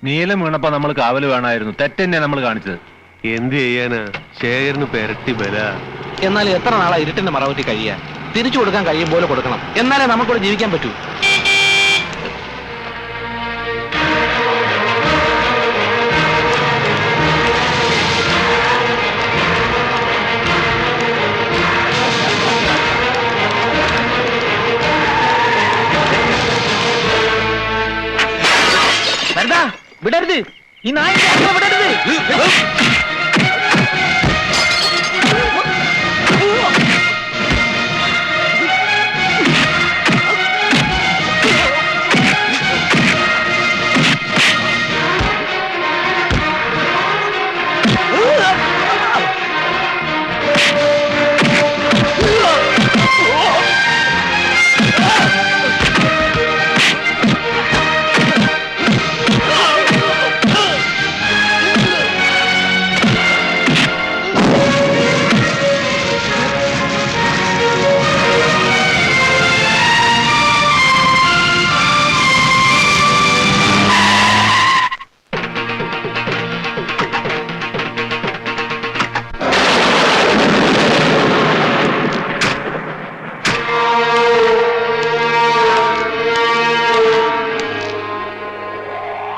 നീലം വീണപ്പോ നമ്മൾ കാവല് വേണമായിരുന്നു. തെറ്റന്നെ നമ്മൾ കാണിച്ചത്. എന്ത് ചെയ്യാനാ? ശേഖരന് പെരട്ടി ബല. എന്നാൽ എത്ര നാളാ ഇരുട്ടിന്റെ മറവറ്റി കഴിയാൻ? തിരിച്ചു കൊടുക്കാൻ കഴിയും പോലെ കൊടുക്കണം, എന്നാലേ നമുക്കിവിടെ ജീവിക്കാൻ പറ്റൂ. വിടരുത്, ഈ നായ വിടരുത്.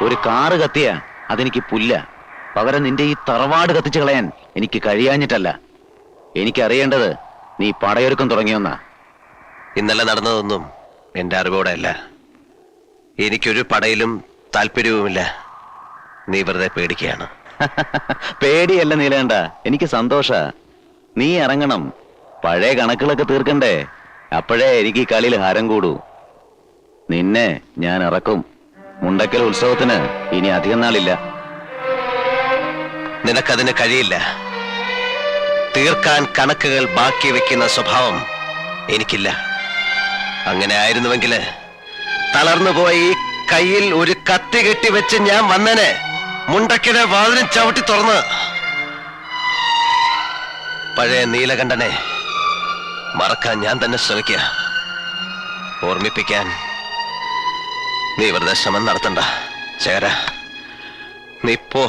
ഒരു കാറ് കത്തിയ അതെനിക്ക് പുല്ല. പകരം നിന്റെ ഈ തറവാട് കത്തിച്ചു കളയാൻ എനിക്ക് കഴിയാഞ്ഞിട്ടല്ല. എനിക്കറിയേണ്ടത് നീ പടയൊരുക്കം തുടങ്ങിയൊന്നാ. ഇന്നലെ നടന്നതൊന്നും എന്റെ അറിവോടെ അല്ല. എനിക്കൊരു പടയിലും താല്പര്യവുമില്ല. നീ വെറുതെ പേടിക്കുകയാണ്. പേടിയല്ല നീലേണ്ട, എനിക്ക് സന്തോഷ. നീ ഇറങ്ങണം, പഴയ കണക്കുകളൊക്കെ തീർക്കണ്ടേ. അപ്പോഴേ എനിക്ക് ഈ കളിയിൽ ഹരം കൂടൂ. നിന്നെ ഞാൻ ഇറക്കും. മുണ്ടക്കൽ ഉത്സവത്തിന് ഇനി അധികം നാളില്ല. നിനക്കതിന് കഴിയില്ല. തീർക്കാൻ കണക്കുകൾ ബാക്കി വെക്കുന്ന സ്വഭാവം എനിക്കില്ല. അങ്ങനെ ആയിരുന്നുവെങ്കിൽ തളർന്നുപോയി കയ്യിൽ ഒരു കത്തി കെട്ടി വെച്ച് ഞാൻ വന്നനെ മുണ്ടക്കിടെ വാതിലും ചവിട്ടി തുറന്ന്. പഴയ നീലകണ്ഠനെ മറക്കാൻ ഞാൻ തന്നെ ശ്രമിക്കുക. ഓർമ്മിപ്പിക്കാൻ നീ വെറുതെ ശ്രമം നടത്തണ്ട. ചേര, നീ പോ.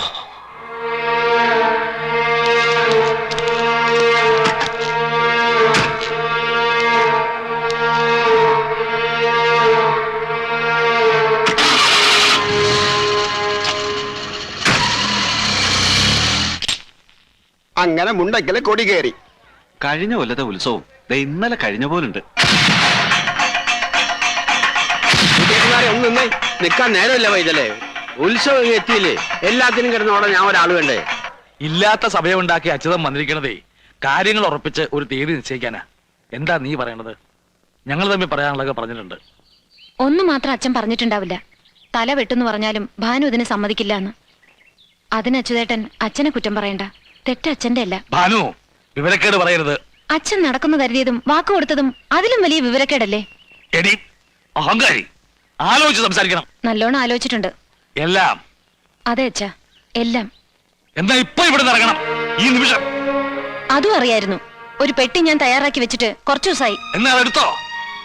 അങ്ങനെ മുണ്ടക്കല് കൊടി കയറി. കഴിഞ്ഞ കൊല്ലത്തെ ഉത്സവം ഇന്നലെ കഴിഞ്ഞ പോലുണ്ട്. ഒന്ന് നിന്നേ, നിക്കാൻ നേരമില്ല വൈതലേ. ഉത്സവം എത്തിയില്ലേ, എല്ലാത്തിനും കിടന്നോടെ ഞാൻ ഒരാൾ വേണ്ടേ? ഇല്ലാത്ത സഭയുണ്ടാക്കി അച്യുതം വന്നിരിക്കണതേ കാര്യങ്ങൾ ഉറപ്പിച്ച് ഒരു തീയതി നിശ്ചയിക്കാനാ. എന്താ നീ പറയണത്? ഞങ്ങൾ തമ്മിൽ പറയാനുള്ളതൊക്കെ പറഞ്ഞിട്ടുണ്ട്. ഒന്നു മാത്രം അച്ഛൻ പറഞ്ഞിട്ടുണ്ടാവില്ല. തല വെട്ടെന്ന് പറഞ്ഞാലും ഭാനു ഇതിന് സമ്മതിക്കില്ല എന്ന്. അതിന് അച്യുതേട്ടൻ അച്ഛനെ കുറ്റം പറയണ്ട. തെറ്റച്ഛന്റെ അല്ല. ഭാനു, വിവരക്കേട് പറയരുത്. അച്ഛൻ നടക്കുന്നു കരുതിയതും വാക്ക് കൊടുത്തതും അതിലും വലിയ വിവരക്കേടല്ലേ? എടി അഹങ്കാരി, ആലോചിച്ച് സംസാരിക്കണം. നല്ലോണം ആലോചിച്ചിട്ടുണ്ട് എല്ലാം. അതെ അച്ഛാ, എല്ലാം. എന്താ ഇപ്പൊ ഇവിടെ ഇറങ്ങണം ഈ നിമിഷം? അതും അറിയായിരുന്നു. ഒരു പെട്ടി ഞാൻ തയ്യാറാക്കി വെച്ചിട്ട് കുറച്ചു ദിവസമായി. എന്നാ അതെടുത്തോ,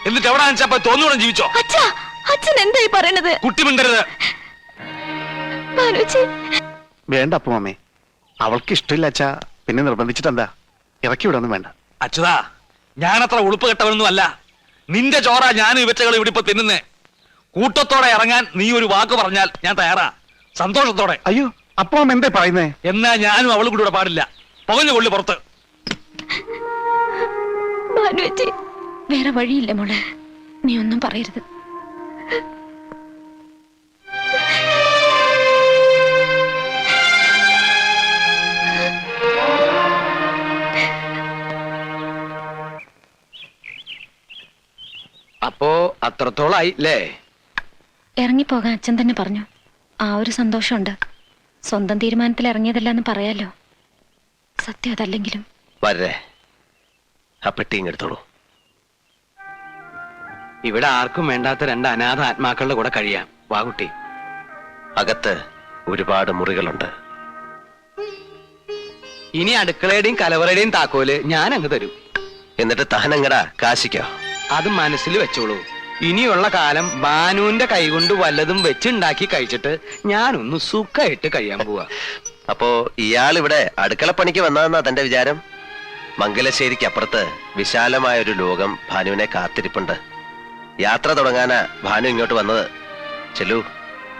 എന്നിട്ട് എവിടെ വെച്ചപ്പോ തോന്നുകൂടെ ജീവിച്ചോ. അച്ഛാ, അച്ഛൻ എന്തായി പറയണത്? കുട്ടി മിണ്ടരുത്. വേണ്ട അപ്പുമ്മേ, അവൾക്ക് ഇഷ്ടമില്ല അച്ഛാ. പിന്നെ നിർബന്ധിച്ചിട്ടെന്താ? ഇറക്കി വിടൊന്നും വേണ്ട. അച്യുതാ, ഞാനത്ര ഉളുപ്പ് കെട്ടവനൊന്നും അല്ല. നിന്റെ ചോറ ഞാൻ ഇവറ്റകൾ ഇവിടെ ഇപ്പൊ തിന്നുന്നേ. കൂട്ടത്തോടെ ഇറങ്ങാൻ നീ ഒരു വാക്ക് പറഞ്ഞാൽ ഞാൻ തയ്യാറാ, സന്തോഷത്തോടെ. അയ്യോ, അപ്പുമ്മ എന്താ പറയുന്നേ? എന്നാ ഞാനും അവളും കൂടി ഇവിടെ പാടില്ല. പുകഞ്ഞു കൊള്ളി പുറത്ത്. വേറെ വഴിയില്ല മോളെ, നീ ഒന്നും പറയരുത്. അപ്പോ അത്രത്തോളായി അല്ലേ? ഇറങ്ങിപ്പോകാൻ അച്ഛൻ തന്നെ പറഞ്ഞു. ആ ഒരു സന്തോഷമുണ്ട്. സ്വന്തം തീരുമാനത്തിൽ ഇറങ്ങിയതല്ല എന്ന് പറയാലോ. സത്യം അതല്ലെങ്കിലും. വരേ, ആ പെട്ടിയും എടുത്തോളൂ. ഇവിടെ ആർക്കും വേണ്ടാത്ത രണ്ട് അനാഥ ആത്മാക്കളുടെ കൂടെ കഴിയാം. വാകുട്ടി, അകത്ത് ഒരുപാട് മുറികളുണ്ട്. ഇനി അടുക്കളയുടെയും കലവറയുടെയും താക്കോല് ഞാൻ അങ്ങ് തരും. എന്നിട്ട് തഹനങ്ങടാ കാശിക്കോ. അത് മനസ്സിൽ വെച്ചോളൂ. ഇനിയുള്ള കാലം ബാനുവിന്റെ കൈകൊണ്ട് വല്ലതും വെച്ചുണ്ടാക്കി കഴിച്ചിട്ട് ഞാനൊന്ന് സുഖമായിട്ട് കഴിയാൻ പോവാ. അപ്പോ ഇയാൾ ഇവിടെ അടുക്കളപ്പണിക്ക് വന്നതെന്നാ തന്റെ വിചാരം? മംഗലശ്ശേരിക്ക് അപ്പുറത്ത് വിശാലമായ ഒരു ലോകം ഭാനുവിനെ കാത്തിരിപ്പുണ്ട്. യാത്ര തുടങ്ങാനാ ഭാനു ഇങ്ങോട്ട് വന്നത്. ചെല്ലു,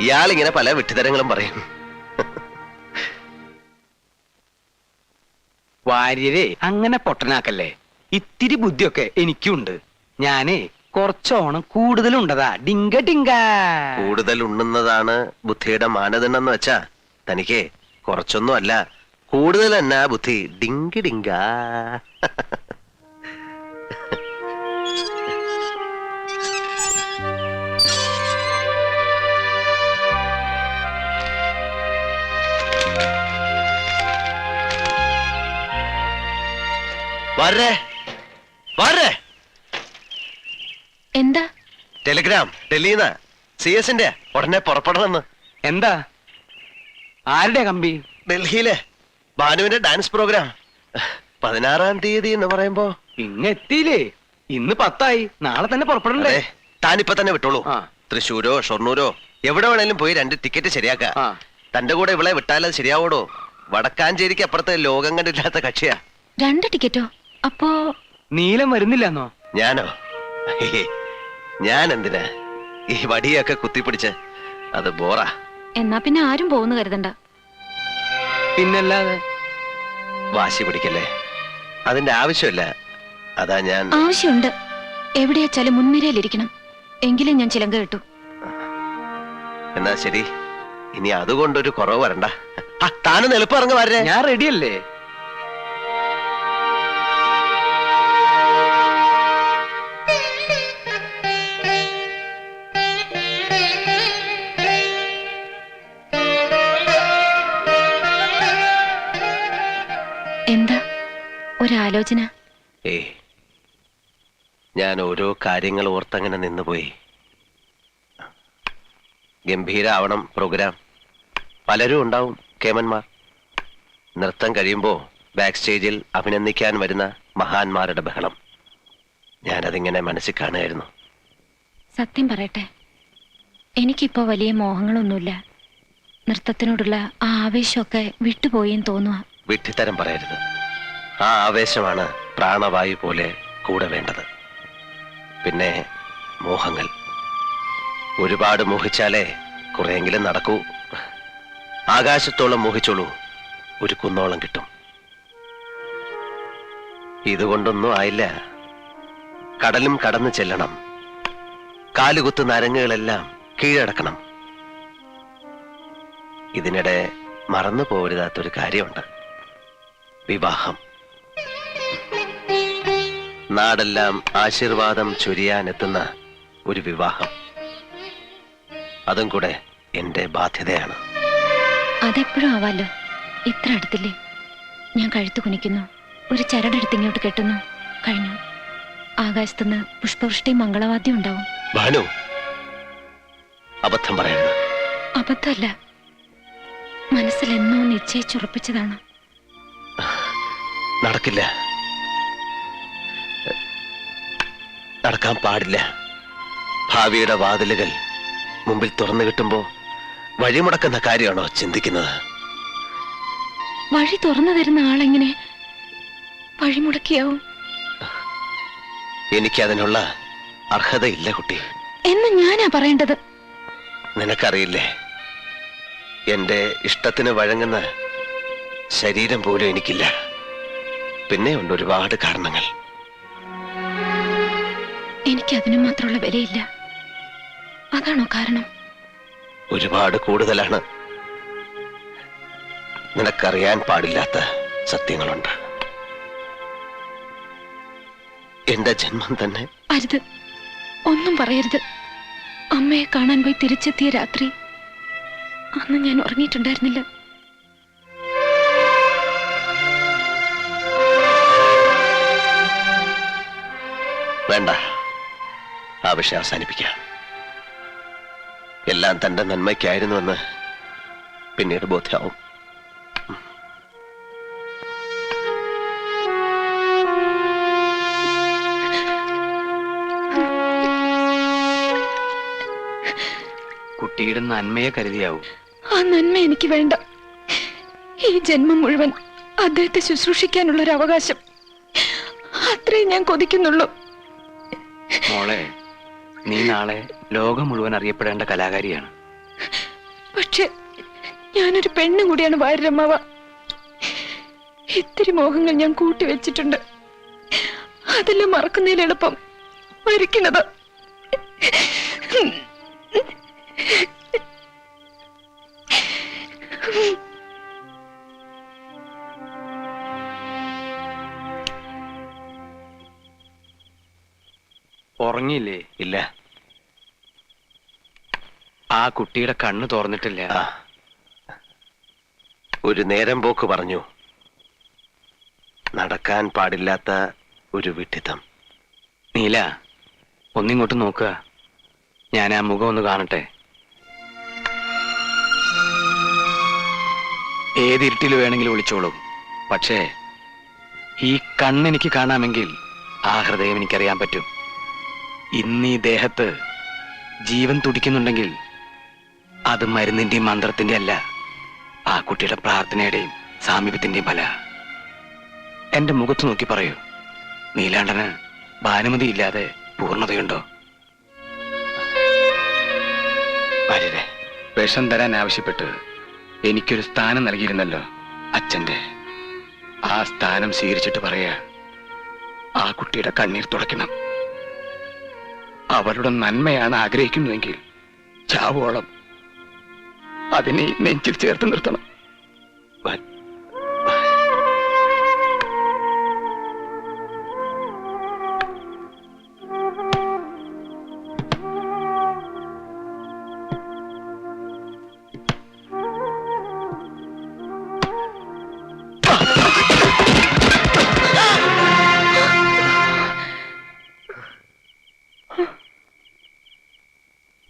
ഇയാൾ ഇങ്ങനെ പല വിഡ്ഢിത്തരങ്ങളും പറയും. വാര്യരെ അങ്ങനെ പൊട്ടനാക്കല്ലേ. ഇത്തിരി ബുദ്ധിയൊക്കെ എനിക്കുണ്ട്. ഞാനേ കുറച്ചോണം കൂടുതലുണ്ടതാ. ഡിങ്ക ഡിങ്ക. കൂടുതൽ ഉണ്ണുന്നതാണ് ബുദ്ധിയുടെ മാനദണ്ഡം എന്ന് വെച്ചാ തനിക്ക് കുറച്ചൊന്നും അല്ല, കൂടുതൽ തന്നെ ബുദ്ധി. ഡിങ്കി ഡിങ്ക. വരേ വരേ. എന്താ? ടെലിഗ്രാം ഡൽഹിന്ന് CS-ന്റെ ഉടനെ പുറപ്പെടണമെന്ന്. എന്താ? ആരുടെ കമ്പി? ഡൽഹിയിലെ ഭാനുവിന്റെ ഡാൻസ് പ്രോഗ്രാം 16-ാം തീയതി എന്ന് പറയുമ്പോ ഇങ്ങെത്തിയില്ലേ? ഇന്ന് 10 നാളെ തന്നെ പുറപ്പെടണ്ടേ? അതെ, താനിപ്പൊ തന്നെ വിട്ടോളൂ. ആ. തൃശ്ശൂരോ ഷൊർണൂരോ എവിടെ വേണേലും പോയി 2 ടിക്കറ്റ് ശരിയാക്ക. ആ. തന്റെ കൂടെ ഇവളെ വിട്ടാലത് ശരിയാവോടോ? വടക്കാഞ്ചേരിക്ക് അപ്പുറത്ത് ലോകം കണ്ടില്ലാത്ത കക്ഷിയാ. 2 ടിക്കറ്റോ? അപ്പോ നീലം വരുന്നില്ലെന്നോ? ഞാനോ? ഞാൻ എന്തിനാ ഈ വടിയൊക്കെ കുത്തിപ്പിടിച്ച്? അത് ബോറാ. എന്നാ പിന്നെ ആരും പോകുന്നു കരുതണ്ട. പിന്നല്ലാതെ. വാശി പിടിക്കല്ലേ, അതിന്റെ ആവശ്യമില്ല. അതാ ഞാൻ. ആവശ്യമുണ്ട്. എവിടെയാച്ചാലും മുൻനിരയിലിരിക്കണം. എങ്കിലും ഞാൻ ചിലങ്ക കിട്ടു. എന്നാ ശരി, ഇനി അതുകൊണ്ടൊരു കുറവ് വരണ്ട. താനും എളുപ്പം ഇറങ്ങി വരേ. ഞാൻ റെഡിയല്ലേ? എന്താ ഒരാലോചന? ഞാൻ ഓരോ കാര്യങ്ങൾ ഓർത്തങ്ങനെ നിന്നുപോയി. ഗംഭീരാവണം പ്രോഗ്രാം. പലരും ഉണ്ടാവും കേമന്മാർ. നൃത്തം കഴിയുമ്പോ ബാക്ക് സ്റ്റേജിൽ അഭിനന്ദിക്കാൻ വരുന്ന മഹാന്മാരുടെ ബഹളം. ഞാനതിങ്ങനെ മനസ്സിൽ കാണുമായിരുന്നു. സത്യം പറയട്ടെ, എനിക്കിപ്പോ വലിയ മോഹങ്ങളൊന്നുമില്ല. നൃത്തത്തിനോടുള്ള ആ ആവേശമൊക്കെ വിട്ടുപോയെന്ന് തോന്നുക. വിഡ്ഢിത്തരം പറയരുത്. ആ ആവേശമാണ് പ്രാണവായു പോലെ കൂടെ വേണ്ടത്. പിന്നെ മോഹങ്ങൾ ഒരുപാട് മോഹിച്ചാലേ കുറെയെങ്കിലും നടക്കൂ. ആകാശത്തോളം മോഹിച്ചോളൂ, ഒരു കുന്നോളം കിട്ടും. ഇതുകൊണ്ടൊന്നും ആയില്ല. കടലും കടന്നു ചെല്ലണം. കാലുകുത്ത് നരങ്ങുകളെല്ലാം കീഴടക്കണം. ഇതിനിടെ മറന്നു പോകരുതാത്തൊരു കാര്യമുണ്ട്. വിവാഹം. നാടെല്ലാം ആശീർവാദം ചൊരിയാനെത്തുന്ന ഒരു വിവാഹം. അതും കൂടെ എന്റെ ബാധ്യതയാണ്. അതെപ്പോഴും ആവാലോ. ഇത്ര അടുത്തില്ലേ? ഞാൻ കഴുത്ത് കുനിക്കുന്നു, ഒരു ചരടെടുത്ത് ഇങ്ങോട്ട് കെട്ടുന്നു, കഴിഞ്ഞു. ആകാശത്തുനിന്ന് പുഷ്പവൃഷ്ടി മംഗളവാദ്യം ഉണ്ടാവും. ഭാനു, അബദ്ധം പറയരുത്. അബദ്ധമല്ല, മനസ്സിൽ എന്നോ നിശ്ചയിച്ചുറപ്പിച്ചതാണ്. നടക്കില്ല, നടക്കാൻ പാടില്ല. ഭാവിയുടെ വാതിലുകൾ മുമ്പിൽ തുറന്നു കിട്ടുമ്പോ വഴിമുടക്കുന്ന കാര്യമാണോ ചിന്തിക്കുന്നത്? വഴി തുറന്നു തരുന്ന ആളെങ്ങനെ വഴിമുടക്കിയാവും? എനിക്കതിനുള്ള അർഹതയില്ല കുട്ടി. എന്ന് ഞാനാ പറയേണ്ടത്. നിനക്കറിയില്ലേ, എന്റെ ഇഷ്ടത്തിന് വഴങ്ങുന്ന ശരീരം പോലും എനിക്കില്ല. പിന്നെ ഉണ്ട് ഒരുപാട് കാരണങ്ങൾ. എനിക്കതിനു മാത്രമുള്ള വിലയില്ല. അതാണോ കാരണം? ഒരുപാട് കൂടുതലാണ്. നിനക്കറിയാൻ പാടില്ലാത്ത സത്യങ്ങളുണ്ട്. എന്റെ ജന്മം തന്നെ. അരുത്, ഒന്നും പറയരുത്. അമ്മയെ കാണാൻ പോയി തിരിച്ചെത്തിയ രാത്രി, അന്ന് ഞാൻ ഉറങ്ങിയിട്ടുണ്ടായിരുന്നില്ല. വേണ്ട, ആ വിഷയം അവസാനിപ്പിക്കാം. എല്ലാം തന്റെ നന്മയ്ക്കായിരുന്നുവെന്ന് പിന്നീട് ബോധ്യമാവും. ഒരു നന്മയെ കരുതിയാവൂ. ആ നന്മ എനിക്ക് വേണ്ട. ഈ ജന്മം മുഴുവൻ അദ്ദേഹത്തെ ശുശ്രൂഷിക്കാനുള്ള ഒരു അവകാശം, അത്രേ ഞാൻ കൊതിക്കുന്നുള്ളൂ. മോളെ, നീ നാളെ ലോകം മുഴുവൻ അറിയപ്പെടേണ്ട കലാകാരിയാണ്. പക്ഷെ ഞാനൊരു പെണ്ണും കൂടിയാണ് വാര്യരമ്മാവ. ഇത്തിരി മോഹങ്ങൾ ഞാൻ കൂട്ടിവെച്ചിട്ടുണ്ട്. അതെല്ലാം മറക്കുന്നതിൽ എളുപ്പം മരിക്കുന്നത്. ഉറങ്ങിയില്ലേ? ഇല്ല. ആ കുട്ടിയുടെ കണ്ണ് തുറന്നിട്ടില്ല. ആ, ഒരു നേരം പോക്ക് പറഞ്ഞു. നടക്കാൻ പാടില്ലാത്ത ഒരു വിഡ്ഢിത്തം. നീല, ഒന്നിങ്ങോട്ട് നോക്കുക. ഞാൻ ആ മുഖം ഒന്ന് കാണട്ടെ. ഏതിരുട്ടിൽ വേണമെങ്കിലും വിളിച്ചോളൂ. പക്ഷേ ഈ കണ്ണെനിക്ക് കാണാമെങ്കിൽ ആ ഹൃദയം എനിക്കറിയാൻ പറ്റും. ഇന്ന് ഈ ദേഹത്ത് ജീവൻ തുടിക്കുന്നുണ്ടെങ്കിൽ അത് മരുന്നിന്റെയും മന്ത്രത്തിന്റെ അല്ല, ആ കുട്ടിയുടെ പ്രാർത്ഥനയുടെയും സാമീപ്യത്തിന്റെയും ഫല. എന്റെ മുഖത്ത് നോക്കി പറയൂ, നീലാണ്ടന് ഭാനുമതി ഇല്ലാതെ പൂർണ്ണതയുണ്ടോ? വാര്യരെ, വിഷം തരാൻ ആവശ്യപ്പെട്ട് എനിക്കൊരു സ്ഥാനം നൽകിയിരുന്നല്ലോ അച്ഛന്റെ. ആ സ്ഥാനം സ്വീകരിച്ചിട്ട് പറയാ, ആ കുട്ടിയുടെ കണ്ണീർ തുടയ്ക്കണം. അവരുടെ നന്മയാണ് ആഗ്രഹിക്കുന്നുവെങ്കിൽ ചാവോളം അതിനെ നെഞ്ചിൽ ചേർത്ത് നിർത്തണം.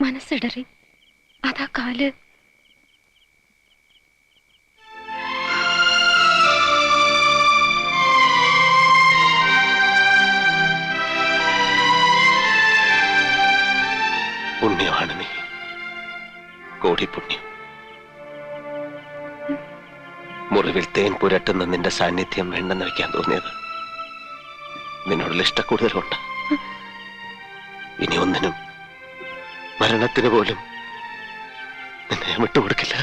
മനസ്സിടറി. അതാ കാല്. പുണ്യമാണ് നീ, കോടി പുണ്യം. മുറിവിൽ തേൻ പുരട്ടുന്ന നിന്റെ സാന്നിധ്യം വേണ്ടെന്ന് വെക്കാൻ തോന്നിയത് നിന്നോടുള്ള ഇഷ്ടക്കൂടുതലുണ്ട്. ഇനി ഒന്നിനും, മരണത്തിന് പോലും നിന്നെ ഞാൻ വിട്ടുകൊടുക്കില്ല.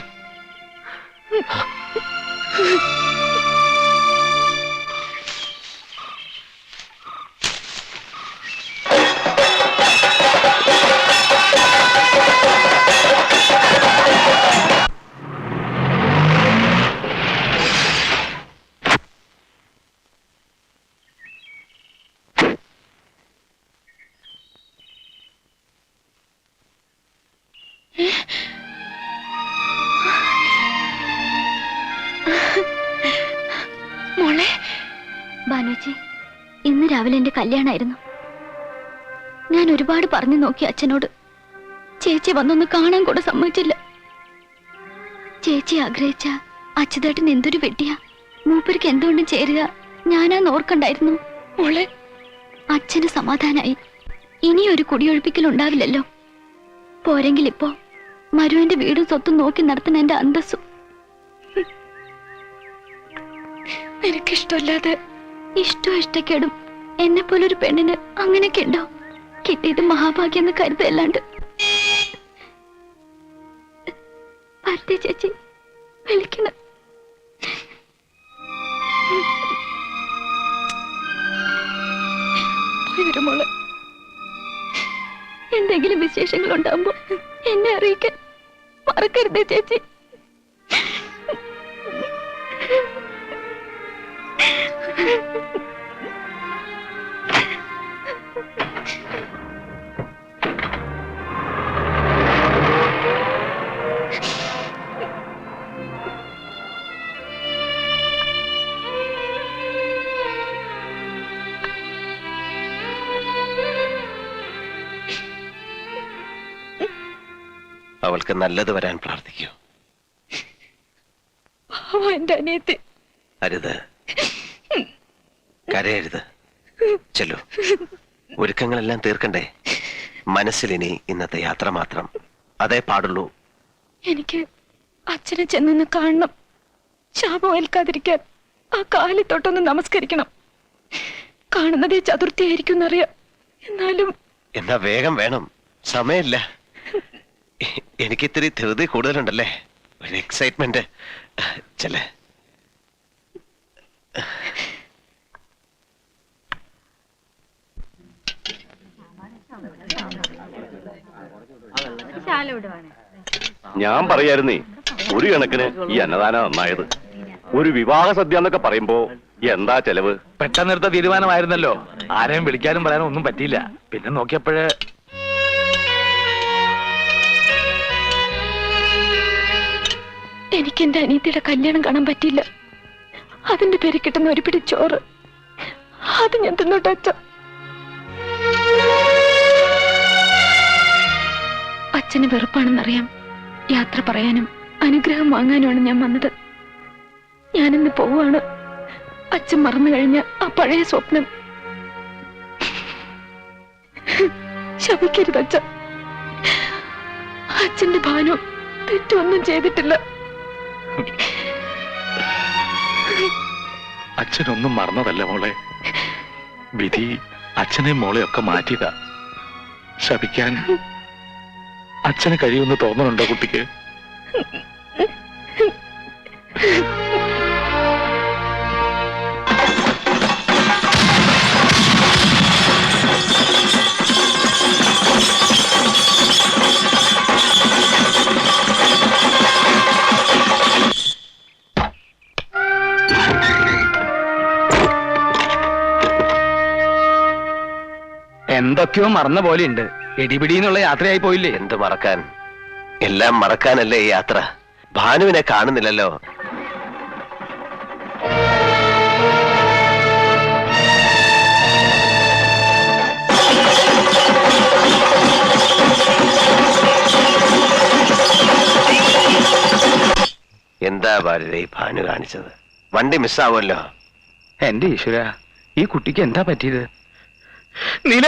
മോളെ. ഭാനുജി, ഇന്ന് രാവിലെ എന്റെ കല്യാണമായിരുന്നു. ഞാൻ ഒരുപാട് പറഞ്ഞു നോക്കി അച്ഛനോട്. ചേച്ചി വന്നൊന്ന് കാണാൻ കൂടെ സമ്മതിച്ചില്ല. ചേച്ചി ആഗ്രഹിച്ച അച്യുതേട്ടൻ എന്തൊരു വെട്ടിയാ. മൂപ്പർക്ക് എന്തുകൊണ്ടും ചേരുക ഞാനാന്ന് ഓർക്കണ്ടായിരുന്നു. മോളെ, അച്ഛന് സമാധാനായി. ഇനിയൊരു കുടിയൊഴിപ്പിക്കൽ ഉണ്ടാവില്ലല്ലോ. പോരെങ്കിൽ ഇപ്പോ മരുവിന്റെ വീടും സ്വത്തും നോക്കി നടത്തുന്ന എന്റെ അന്തസ്സും. നിനക്കിഷ്ടമല്ലാതെ ഇഷ്ടം ഇഷ്ടക്കേടും എന്നെ പോലൊരു പെണ്ണിന് അങ്ങനെയൊക്കെ ഉണ്ടോ? കിട്ടിയത് മഹാഭാഗ്യം എന്ന് കരുതല്ലാണ്ട്. ഭാരതി ചേച്ചി വിളിക്കണം. പോയി വരും മോളെ. എന്തെങ്കിലും വിശേഷങ്ങൾ ഉണ്ടാകുമ്പോ എന്നെ അറിയിക്കാൻ മറക്കരുതേ ചേച്ചി. അവൾക്ക് നല്ലത് വരാൻ പ്രാർത്ഥിക്കൂ. എന്റെ അനിയത്തി. അരുത്, കരയരുത്. ചെല്ലു, ഒരുക്കങ്ങളെല്ലാം തീർക്കണ്ടേ. മനസ്സിലിനി ഇന്നത്തെ യാത്ര മാത്രം, അതേ പാടുള്ളൂ. എനിക്ക് അച്ഛനെ ചെന്നൊന്ന് കാണണം. ശാപം ഏൽക്കാതിരിക്കാൻ ആ കാലിൽ തൊട്ടൊന്ന് നമസ്കരിക്കണം. കാണുന്നതേ ചതുർത്ഥിയായിരിക്കും എന്നറിയാം. എന്നാലും എന്നാ വേഗം വേണം, സമയമില്ല. എനിക്കിത്തിരി ധൃതി കൂടുതലുണ്ടല്ലേ, ഒരു എക്സൈറ്റ്മെന്റ്. ചെല്ലേ. ഞാൻ പറയായിരുന്നേ, ഒരു കണക്കിന് ഈ അന്നദാനം നന്നായത്. ഒരു വിവാഹ സദ്യ എന്നൊക്കെ പറയുമ്പോ എന്താ ചെലവ്? പെട്ടെന്നെടുത്ത തീരുമാനമായിരുന്നല്ലോ. ആരെയും വിളിക്കാനും പറയാനും ഒന്നും പറ്റിയില്ല. പിന്നെ നോക്കിയപ്പോഴേ എനിക്ക് എന്റെ അനിയത്തിയുടെ കല്യാണം കാണാൻ പറ്റിയില്ല. അതിന്റെ പേര് കിട്ടുന്ന ഒരു പിടി ചോറ്, അത് ഞാൻ തിന്നോട്ടെ അച്ഛ. അച്ഛന് വെറുപ്പാണെന്നറിയാം. യാത്ര പറയാനും അനുഗ്രഹം വാങ്ങാനുമാണ് ഞാൻ വന്നത്. ഞാനിന്ന് പോവാണ്. അച്ഛൻ മറന്നു കഴിഞ്ഞ ആ പഴയ സ്വപ്നം ശപിക്കരുത് അച്ഛ. അച്ഛന്റെ ഭാനു തെറ്റൊന്നും ചെയ്തിട്ടില്ല. അച്ഛനൊന്നും മറന്നതല്ല മോളെ. വിധി അച്ഛനെയും മോളെ ഒക്കെ മാറ്റിയതാ. ശപിക്കാൻ അച്ഛന് കഴിയുമെന്ന് തോന്നുന്നുണ്ടോ കുട്ടിക്ക്? എന്തൊക്കെയോ മറന്ന പോലെയുണ്ട്. എടിപിടിന്നുള്ള യാത്രയായി പോയില്ലേ? എന്ത് മറക്കാൻ, എല്ലാം മറക്കാനല്ലേ ഈ യാത്ര. ഭാനുവിനെ കാണുന്നില്ലല്ലോ. എന്താ ഭാരത ഈ ഭാനു കാണിച്ചത്? വണ്ടി മിസ്സാവുമല്ലോ. എന്റെ ഈശ്വര, ഈ കുട്ടിക്ക് എന്താ പറ്റിയത്? നീല,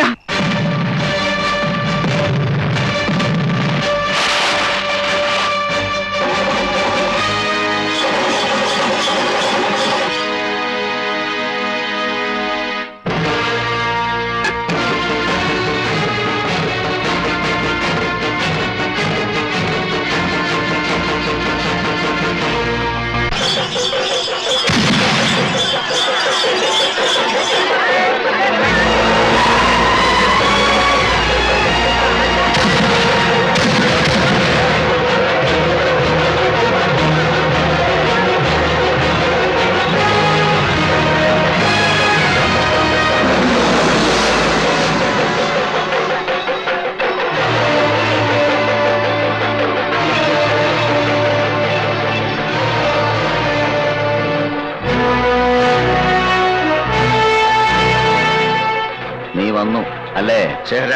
നീ വന്നു അല്ലേ? ശേഖര,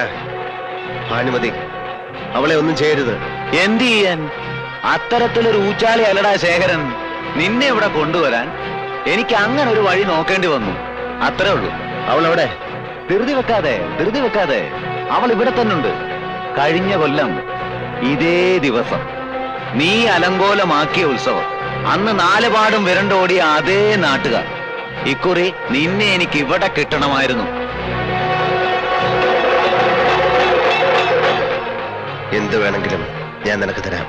ഭാനുമതി, അവളെ ഒന്നും ചെയ്യരുത്. എന്ത് ചെയ്യാൻ? അത്തരത്തിലൊരു ഊച്ചാളി അല്ലടാ ശേഖരൻ. നിന്നെ ഇവിടെ കൊണ്ടുവരാൻ എനിക്ക് അങ്ങനെ ഒരു വഴി നോക്കേണ്ടി വന്നു. അത്രേ ഉള്ളൂ. അവളെവിടെ? ധൃതി വെക്കാതെ അവൾ ഇവിടെ തന്നെ ഉണ്ട്. കഴിഞ്ഞ കൊല്ലം ഇതേ ദിവസം നീ അലങ്കോലമാക്കിയ ഉത്സവം, അന്ന് നാലുപാടും വിരണ്ടോടിയ അതേ നാട്ടുകാർ. ഇക്കുറി നിന്നെ എനിക്ക് ഇവിടെ കിട്ടണമായിരുന്നു. എന്ത് വേണമെങ്കിലും ഞാൻ നിനക്ക് തരാം.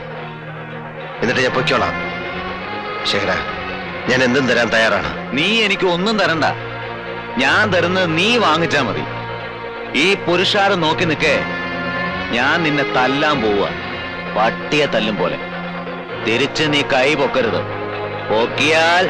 എന്നിട്ട് ഞാൻ പൊയ്ക്കോളാം. ശേഖര, ഞാൻ എന്തും തരാൻ തയ്യാറാണ്. നീ എനിക്ക് ഒന്നും തരണ്ട. ഞാൻ തരുന്നത് നീ വാങ്ങിച്ചാ മതി. ഈ പുരുഷാരം നോക്കി നിൽക്കേ, ഞാൻ നിന്നെ തല്ലാൻ പോവുക. പട്ടിയെ തല്ലും പോലെ. തിരിച്ച് നീ കൈ പൊക്കരുത്. പൊക്കിയാൽ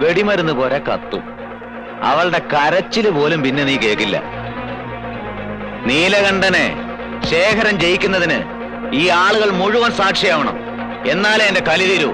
വെടിമരുന്ന് പോലെ കത്തും. അവളുടെ കരച്ചില് പോലും പിന്നെ നീ കേൾക്കില്ല. നീലകണ്ഠനെ ശേഖരൻ ജയിക്കുന്നതിന് ഈ ആളുകൾ മുഴുവൻ സാക്ഷിയാവണം. എന്നാലേ എന്റെ കലി തീരൂ.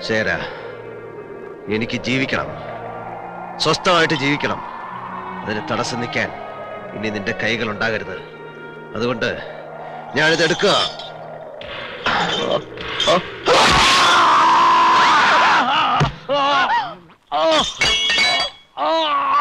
ശര, എനിക്ക് ജീവിക്കണം, സ്വസ്ഥമായിട്ട് ജീവിക്കണം. അതിന് തടസ്സം നിൽക്കാൻ ഇനി നിന്റെ കൈകൾ ഉണ്ടാകരുത്. അതുകൊണ്ട് ഞാനിത് എടുക്കുക. ആ